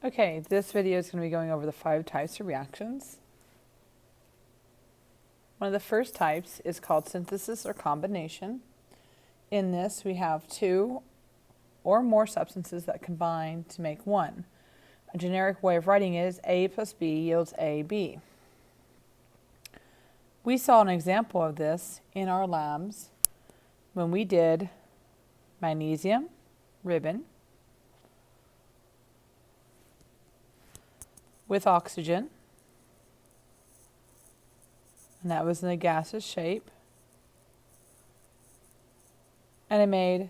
Okay, this video is going to be going over the 5 types of reactions. One of the first types is called synthesis or combination. In this, we have 2 or more substances that combine to make one. A generic way of writing it is A plus B yields AB. We saw an example of this in our labs when we did magnesium ribbon with oxygen, and that was in a gaseous shape, and it made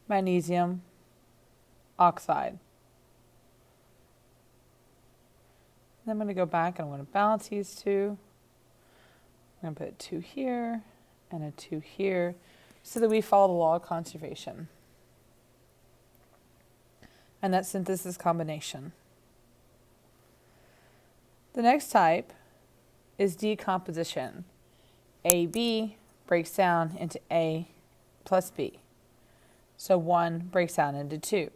magnesium oxide. Then I'm going to go back and I'm going to balance these 2. I'm going to put a 2 here and a 2 here so that we follow the law of conservation. And that's synthesis combination. The next type is decomposition. AB breaks down into A plus B. So 1 breaks down into 2.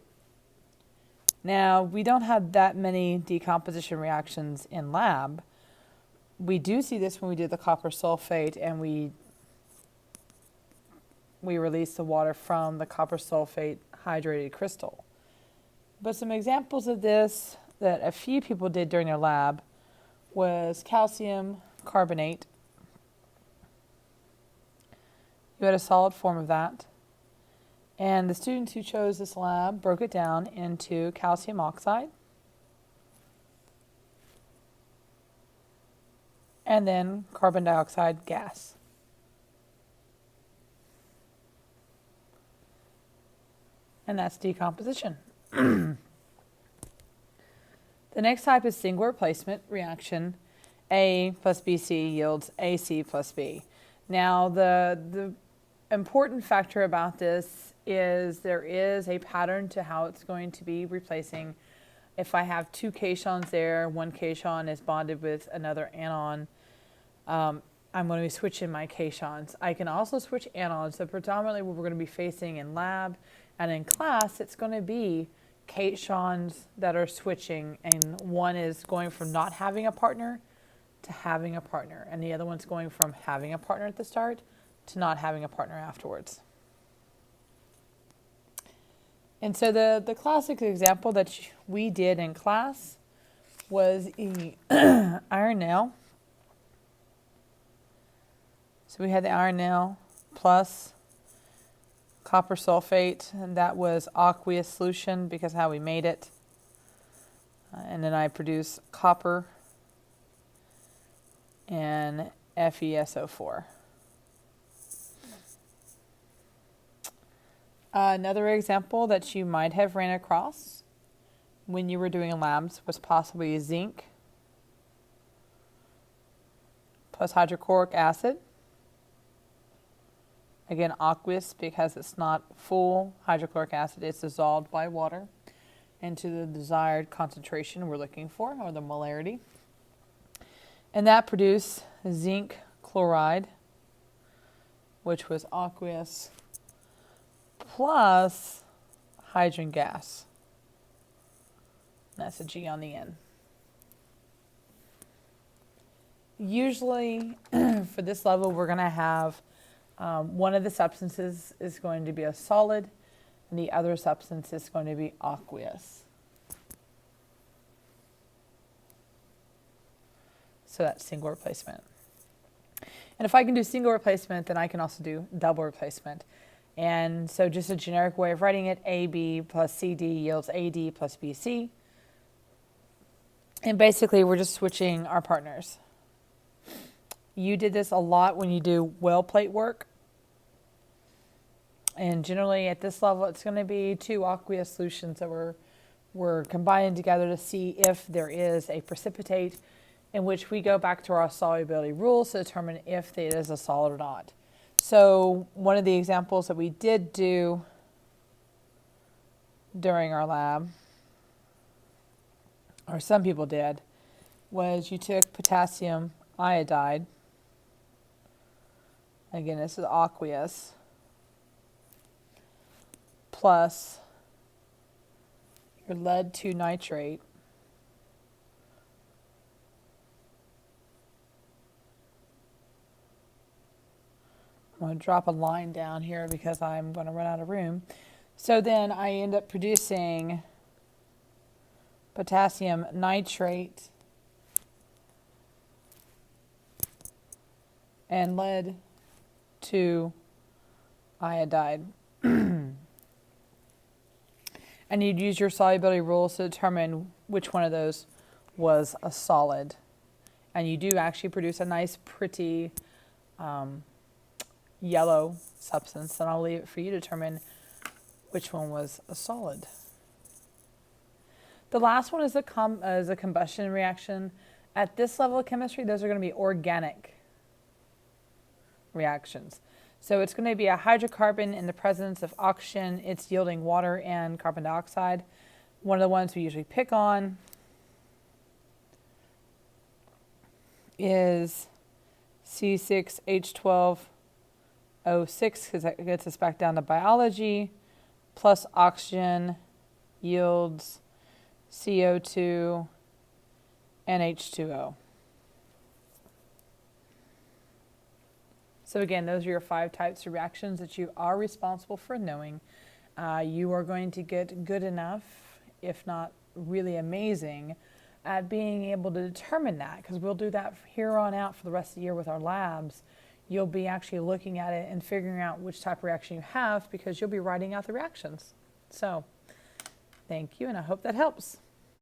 Now, we don't have that many decomposition reactions in lab. We do see this when we do the copper sulfate and we release the water from the copper sulfate hydrated crystal. But some examples of this that a few people did during their lab was calcium carbonate. You had a solid form of that. And the students who chose this lab broke it down into calcium oxide and then carbon dioxide gas. And that's decomposition. The next type is single replacement reaction. A plus BC yields AC plus B. Now, the important factor about this is there is a pattern to how it's going to be replacing. If I have 2 cations there, 1 cation is bonded with another anion, I'm going to be switching my cations. I can also switch anions, so predominantly what we're going to be facing in lab and in class, it's going to be cations that are switching, and one is going from not having a partner to having a partner, and the other one's going from having a partner at the start to not having a partner afterwards. And so the classic example that we did in class was iron nail. So we had the iron nail plus copper sulfate, and that was aqueous solution because how we made it. And then I produced copper and FeSO4. Another example that you might have ran across when you were doing labs was possibly zinc plus hydrochloric acid. Again, aqueous because it's not full hydrochloric acid, it's dissolved by water into the desired concentration we're looking for, or the molarity. And that produced zinc chloride, which was aqueous plus hydrogen gas. That's a G on the end. Usually for this level we're going to have one of the substances is going to be a solid and the other substance is going to be aqueous. So that's single replacement. And if I can do single replacement, then I can also do double replacement. And so just a generic way of writing it, AB plus CD yields AD plus BC. And basically we're just switching our partners. You did this a lot when you do well plate work. And generally at this level it's going to be 2 aqueous solutions that we're combining together to see if there is a precipitate, in which we go back to our solubility rules to determine if it is a solid or not. So one of the examples that we did do during our lab, or some people did, was you took potassium iodide. Again, this is aqueous, plus your lead 2 nitrate. I'm going to drop a line down here because I'm going to run out of room. So then I end up producing potassium nitrate and lead 2 iodide. And you'd use your solubility rules to determine which one of those was a solid. And you do actually produce a nice, pretty yellow substance. And I'll leave it for you to determine which one was a solid. The last one is a combustion reaction. At this level of chemistry, those are going to be organic reactions. So it's going to be a hydrocarbon in the presence of oxygen. It's yielding water and carbon dioxide. One of the ones we usually pick on is C6H12O6 because that gets us back down to biology, plus oxygen yields CO2 and H2O. So again, those are your 5 types of reactions that you are responsible for knowing. You are going to get good enough, if not really amazing, at being able to determine that, because we'll do that here on out for the rest of the year with our labs. You'll be actually looking at it and figuring out which type of reaction you have because you'll be writing out the reactions. So thank you, and I hope that helps.